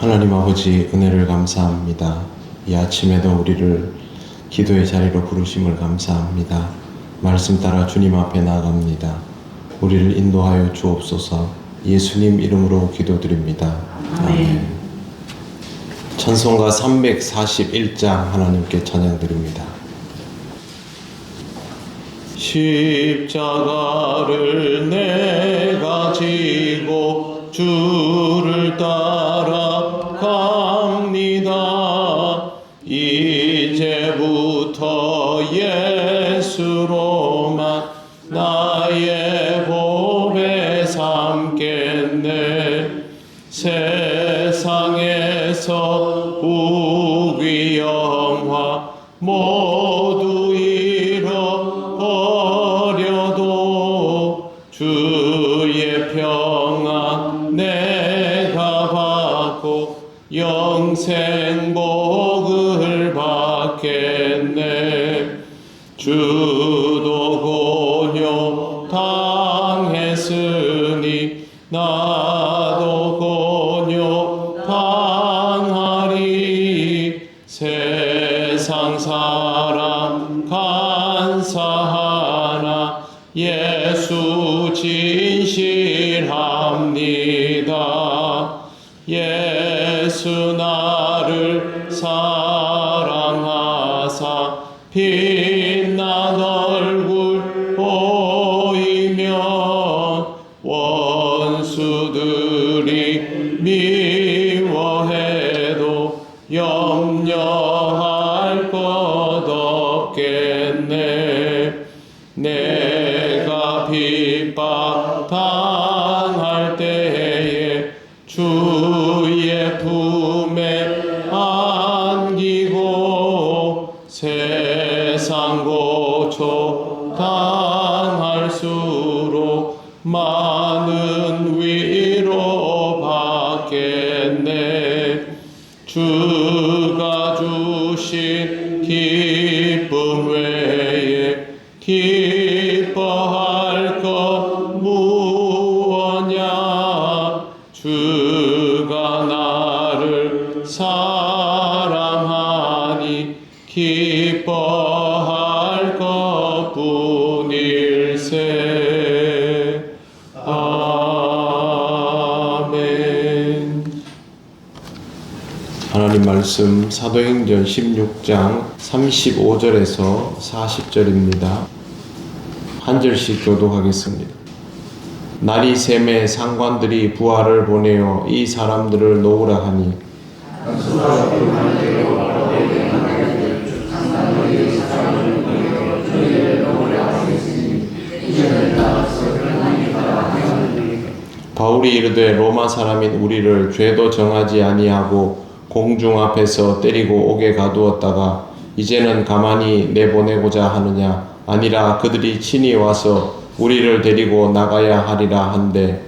하나님 아버지 은혜를 감사합니다. 이 아침에도 우리를 기도의 자리로 부르심을 감사합니다. 말씀 따라 주님 앞에 나아갑니다. 우리를 인도하여 주옵소서. 예수님 이름으로 기도드립니다. 아멘. 찬송가 341장 하나님께 찬양드립니다. 십자가를 내가 지고 주를 따라갑니다. 이제부터 예수로만 나의 보배 삼겠네. 세상에서 우귀 영화 모두 잃어버려도 주의 평안 내가 받고 영생 복을 받겠네. 주도 고뇨 당했으니 나도 고뇨 당하리. 세상 사람 간사하나 예수 진실합니다. 예수 나를 사랑하사 빛난 얼굴 보이면 원수들이 미워해도 염려할 것 없겠네. 내가 핍박 당할 때에 주의 품에 안기고 세상 고초 당할수록 많은 위로 받겠네. 주가 주신 기쁨 외에 기뻐할 것 무엇냐. 주가 나를 사랑하니 기뻐할 것뿐일세. 아멘. 하나님 말씀 사도행전 16장 35절에서 40절입니다. 한 절씩 교독하겠습니다. 날이 샘에 상관들이 부하를 보내어 이 사람들을 놓으라 하니 바울이 이르되 로마 사람인 우리를 죄도 정하지 아니하고 공중 앞에서 때리고 옥에 가두었다가 이제는 가만히 내보내고자 하느냐. 아니라 그들이 친히 와서 우리를 데리고 나가야 하리라 한데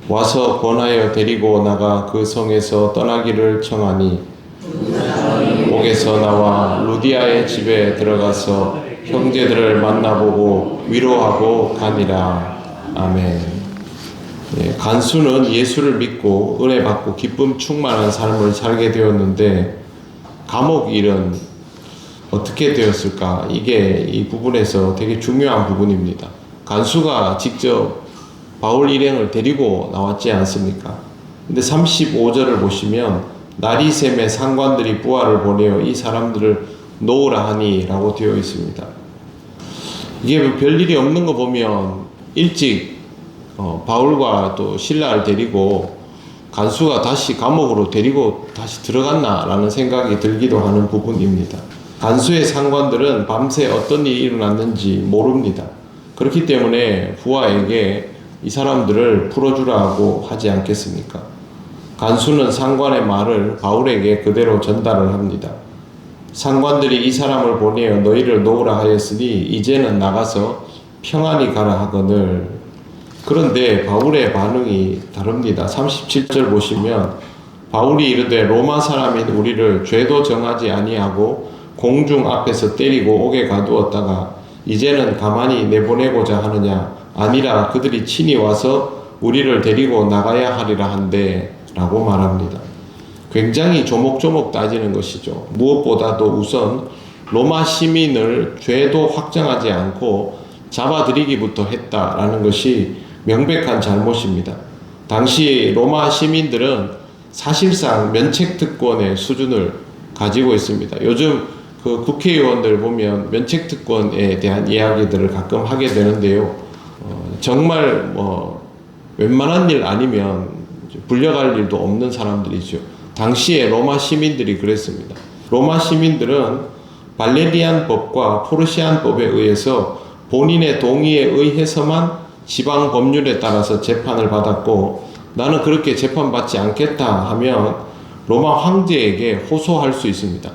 와서 권하여 데리고 나가 그 성에서 떠나기를 청하니 옥에서 나와 루디아의 집에 들어가서 형제들을 만나보고 위로하고 가니라. 아멘. 네, 간수는 예수를 믿고 은혜 받고 기쁨 충만한 삶을 살게 되었는데 감옥 일은 어떻게 되었을까? 이게 이 부분에서 되게 중요한 부분입니다. 간수가 직접 바울 일행을 데리고 나왔지 않습니까? 근데 35절을 보시면 날이 샘에 상관들이 부하를 보내어 이 사람들을 놓으라 하니 라고 되어 있습니다. 이게 별일이 없는 거 보면 일찍 바울과 또 실라를 데리고 간수가 다시 감옥으로 데리고 다시 들어갔나 라는 생각이 들기도 하는 부분입니다. 간수의 상관들은 밤새 어떤 일이 일어났는지 모릅니다. 그렇기 때문에 부하에게 이 사람들을 풀어주라고 하지 않겠습니까? 간수는 상관의 말을 바울에게 그대로 전달을 합니다. 상관들이 이 사람을 보내어 너희를 놓으라 하였으니 이제는 나가서 평안히 가라 하거늘. 그런데 바울의 반응이 다릅니다. 37절 보시면 바울이 이르되 로마 사람인 우리를 죄도 정하지 아니하고 공중 앞에서 때리고 옥에 가두었다가 이제는 가만히 내보내고자 하느냐? 아니라 그들이 친히 와서 우리를 데리고 나가야 하리라 한데 라고 말합니다. 굉장히 조목조목 따지는 것이죠. 무엇보다도 우선 로마 시민을 죄도 확정하지 않고 잡아들이기부터 했다라는 것이 명백한 잘못입니다. 당시 로마 시민들은 사실상 면책특권의 수준을 가지고 있습니다. 요즘 그 국회의원들 보면 면책특권에 대한 이야기들을 가끔 하게 되는데요. 정말 웬만한 일 아니면 불려갈 일도 없는 사람들이죠. 당시에 로마 시민들이 그랬습니다. 로마 시민들은 발레리안 법과 포르시안 법에 의해서 본인의 동의에 의해서만 지방 법률에 따라서 재판을 받았고, 나는 그렇게 재판받지 않겠다 하면 로마 황제에게 호소할 수 있습니다.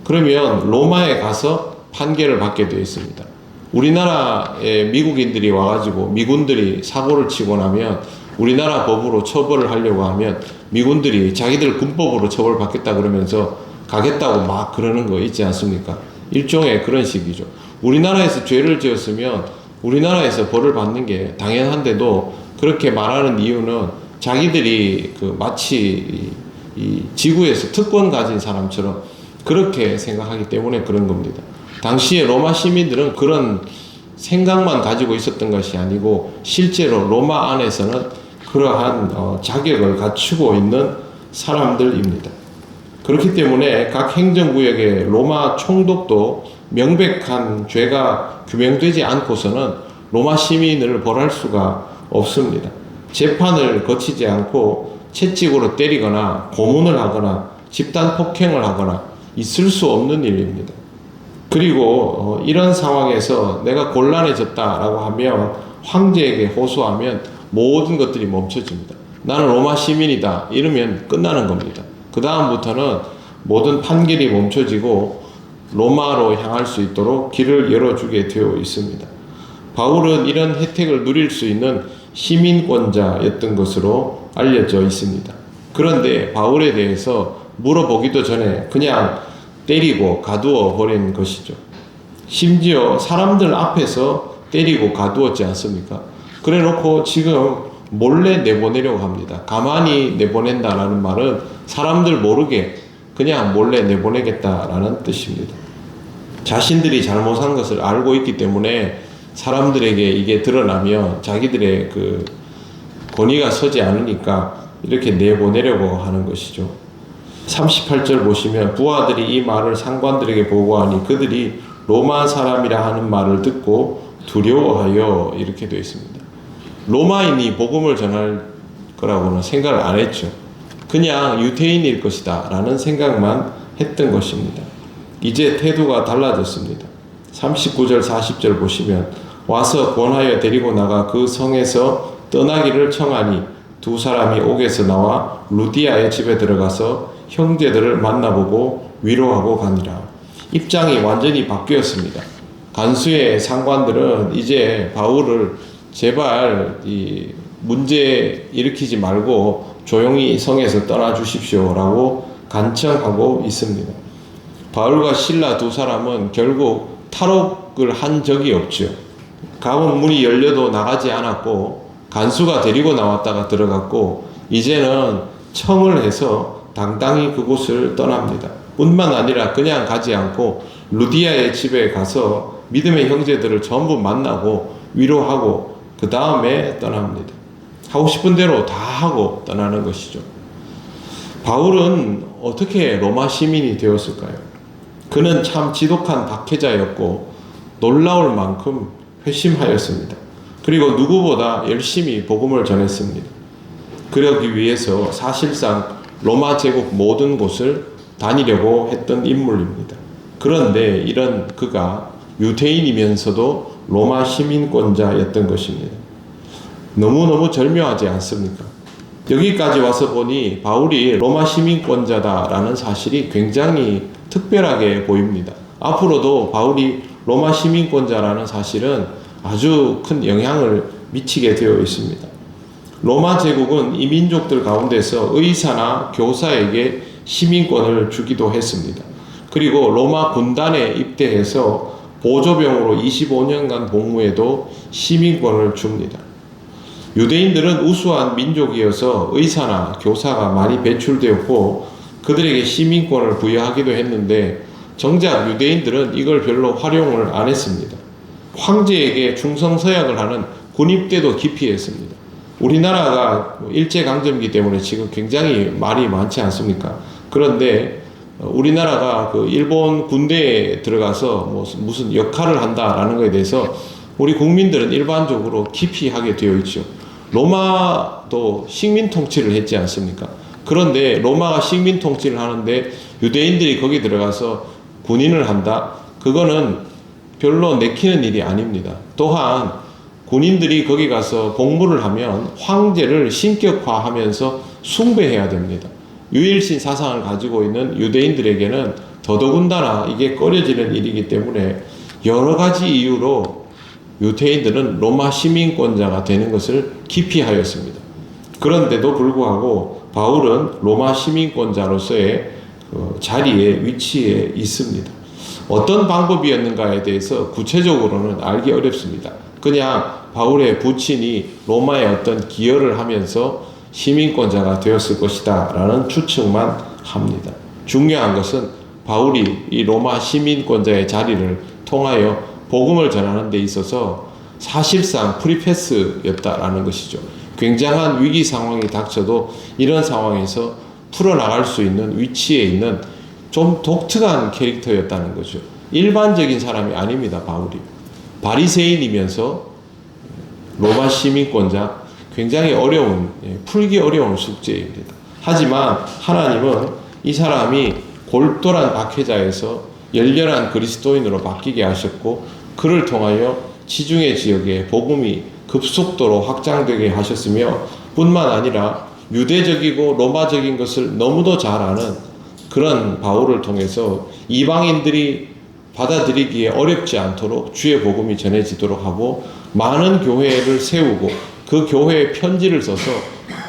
그러면 로마에 가서 판결을 받게 되어 있습니다. 우리나라에 미국인들이 와가지고 미군들이 사고를 치고 나면 우리나라 법으로 처벌을 하려고 하면 미군들이 자기들 군법으로 처벌받겠다 그러면서 가겠다고 막 그러는 거 있지 않습니까? 일종의 그런 식이죠. 우리나라에서 죄를 지었으면 우리나라에서 벌을 받는 게 당연한데도 그렇게 말하는 이유는 자기들이 마치 이 지구에서 특권 가진 사람처럼 그렇게 생각하기 때문에 그런 겁니다. 당시에 로마 시민들은 그런 생각만 가지고 있었던 것이 아니고 실제로 로마 안에서는 그러한 자격을 갖추고 있는 사람들입니다. 그렇기 때문에 각 행정구역의 로마 총독도 명백한 죄가 규명되지 않고서는 로마 시민을 벌할 수가 없습니다. 재판을 거치지 않고 채찍으로 때리거나 고문을 하거나 집단 폭행을 하거나 있을 수 없는 일입니다. 그리고 이런 상황에서 내가 곤란해졌다라고 하면 황제에게 호소하면 모든 것들이 멈춰집니다. 나는 로마 시민이다 이러면 끝나는 겁니다. 그 다음부터는 모든 판결이 멈춰지고 로마로 향할 수 있도록 길을 열어주게 되어 있습니다. 바울은 이런 혜택을 누릴 수 있는 시민권자였던 것으로 알려져 있습니다. 그런데 바울에 대해서 물어보기도 전에 그냥 때리고 가두어 버린 것이죠. 심지어 사람들 앞에서 때리고 가두었지 않습니까? 그래 놓고 지금 몰래 내보내려고 합니다. 가만히 내보낸다라는 말은 사람들 모르게 그냥 몰래 내보내겠다라는 뜻입니다. 자신들이 잘못한 것을 알고 있기 때문에 사람들에게 이게 드러나면 자기들의 그 권위가 서지 않으니까 이렇게 내보내려고 하는 것이죠. 38절 보시면 부하들이 이 말을 상관들에게 보고하니 그들이 로마 사람이라 하는 말을 듣고 두려워하여 이렇게 되어 있습니다. 로마인이 복음을 전할 거라고는 생각을 안 했죠. 그냥 유대인일 것이다 라는 생각만 했던 것입니다. 이제 태도가 달라졌습니다. 39절 40절 보시면 와서 권하여 데리고 나가 그 성에서 떠나기를 청하니 두 사람이 옥에서 나와 루디아의 집에 들어가서 형제들을 만나보고 위로하고 가니라. 입장이 완전히 바뀌었습니다. 간수의 상관들은 이제 바울을 제발 이 문제 일으키지 말고 조용히 성에서 떠나 주십시오 라고 간청하고 있습니다. 바울과 실라 두 사람은 결국 탈옥을 한 적이 없죠. 가문 문이 열려도 나가지 않았고 간수가 데리고 나왔다가 들어갔고 이제는 청을 해서 당당히 그곳을 떠납니다. 뿐만 아니라 그냥 가지 않고 루디아의 집에 가서 믿음의 형제들을 전부 만나고 위로하고 그 다음에 떠납니다. 하고 싶은 대로 다 하고 떠나는 것이죠. 바울은 어떻게 로마 시민이 되었을까요? 그는 참 지독한 박해자였고 놀라울 만큼 회심하였습니다. 그리고 누구보다 열심히 복음을 전했습니다. 그러기 위해서 사실상 로마 제국 모든 곳을 다니려고 했던 인물입니다. 그런데 이런 그가 유대인이면서도 로마 시민권자였던 것입니다. 너무너무 절묘하지 않습니까? 여기까지 와서 보니 바울이 로마 시민권자다라는 사실이 굉장히 특별하게 보입니다. 앞으로도 바울이 로마 시민권자라는 사실은 아주 큰 영향을 미치게 되어 있습니다. 로마 제국은 이 민족들 가운데서 의사나 교사에게 시민권을 주기도 했습니다. 그리고 로마 군단에 입대해서 보조병으로 25년간 복무해도 시민권을 줍니다. 유대인들은 우수한 민족이어서 의사나 교사가 많이 배출되었고 그들에게 시민권을 부여하기도 했는데 정작 유대인들은 이걸 별로 활용을 안 했습니다. 황제에게 충성서약을 하는 군입대도 기피했습니다. 우리나라가 일제강점기 때문에 지금 굉장히 말이 많지 않습니까? 그런데 우리나라가 그 일본 군대에 들어가서 무슨 역할을 한다라는 것에 대해서 우리 국민들은 일반적으로 기피하게 되어 있죠. 로마도 식민 통치를 했지 않습니까? 그런데 로마가 식민 통치를 하는데 유대인들이 거기 들어가서 군인을 한다? 그거는 별로 내키는 일이 아닙니다. 또한 군인들이 거기 가서 복무를 하면 황제를 신격화하면서 숭배해야 됩니다. 유일신 사상을 가지고 있는 유대인들에게는 더더군다나 이게 꺼려지는 일이기 때문에 여러 가지 이유로 유대인들은 로마 시민권자가 되는 것을 기피하였습니다. 그런데도 불구하고 바울은 로마 시민권자로서의 자리에 위치해 있습니다. 어떤 방법이었는가에 대해서 구체적으로는 알기 어렵습니다. 그냥 바울의 부친이 로마에 어떤 기여를 하면서 시민권자가 되었을 것이다 라는 추측만 합니다. 중요한 것은 바울이 이 로마 시민권자의 자리를 통하여 복음을 전하는 데 있어서 사실상 프리패스였다라는 것이죠. 굉장한 위기 상황이 닥쳐도 이런 상황에서 풀어나갈 수 있는 위치에 있는 좀 독특한 캐릭터였다는 거죠. 일반적인 사람이 아닙니다. 바울이 바리새인이면서 로마 시민권자, 굉장히 어려운, 풀기 어려운 숙제입니다. 하지만 하나님은 이 사람이 골똘한 박해자에서 열렬한 그리스도인으로 바뀌게 하셨고 그를 통하여 지중해 지역에 복음이 급속도로 확장되게 하셨으며 뿐만 아니라 유대적이고 로마적인 것을 너무도 잘 아는 그런 바울을 통해서 이방인들이 받아들이기에 어렵지 않도록 주의 복음이 전해지도록 하고 많은 교회를 세우고 그 교회에 편지를 써서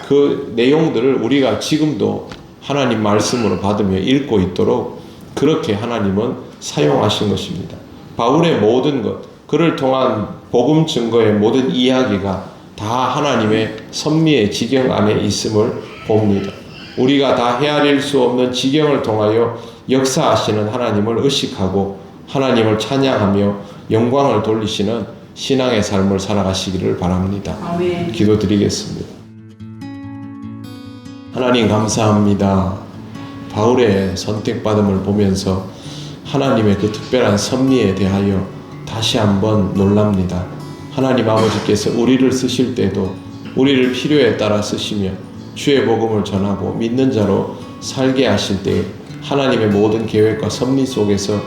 그 내용들을 우리가 지금도 하나님 말씀으로 받으며 읽고 있도록 그렇게 하나님은 사용하신 것입니다. 바울의 모든 것, 그를 통한 복음 증거의 모든 이야기가 다 하나님의 섭리의 지경 안에 있음을 봅니다. 우리가 다 헤아릴 수 없는 지경을 통하여 역사하시는 하나님을 의식하고 하나님을 찬양하며 영광을 돌리시는 신앙의 삶을 살아가시기를 바랍니다. 아멘. 기도드리겠습니다. 하나님 감사합니다. 바울의 선택받음을 보면서 하나님의 그 특별한 섭리에 대하여 다시 한번 놀랍니다. 하나님 아버지께서 우리를 쓰실 때도 우리를 필요에 따라 쓰시며 주의 복음을 전하고 믿는 자로 살게 하실 때 하나님의 모든 계획과 섭리 속에서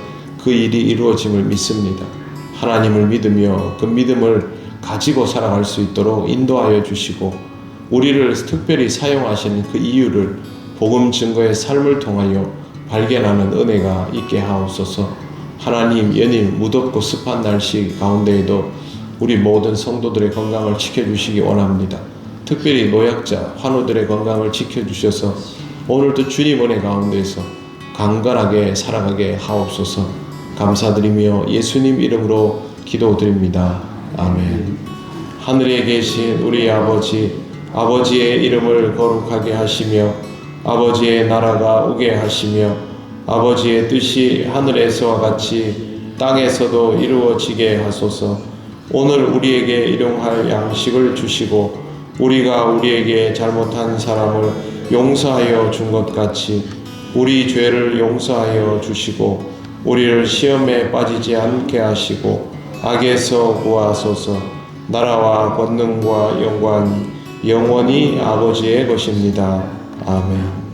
그 일이 이루어짐을 믿습니다. 하나님을 믿으며 그 믿음을 가지고 살아갈 수 있도록 인도하여 주시고 우리를 특별히 사용하시는 그 이유를 복음 증거의 삶을 통하여 발견하는 은혜가 있게 하옵소서. 하나님 연일 무덥고 습한 날씨 가운데에도 우리 모든 성도들의 건강을 지켜주시기 원합니다. 특별히 노약자, 환우들의 건강을 지켜주셔서 오늘도 주님 은혜 가운데서 강건하게 살아가게 하옵소서. 감사드리며 예수님 이름으로 기도드립니다. 아멘. 하늘에 계신 우리 아버지, 아버지의 이름을 거룩하게 하시며 아버지의 나라가 오게 하시며 아버지의 뜻이 하늘에서와 같이 땅에서도 이루어지게 하소서. 오늘 우리에게 일용할 양식을 주시고 우리가 우리에게 잘못한 사람을 용서하여 준 것 같이 우리 죄를 용서하여 주시고 우리를 시험에 빠지지 않게 하시고 악에서 구하소서. 나라와 권능과 영광 영원히 아버지의 것입니다. 아멘.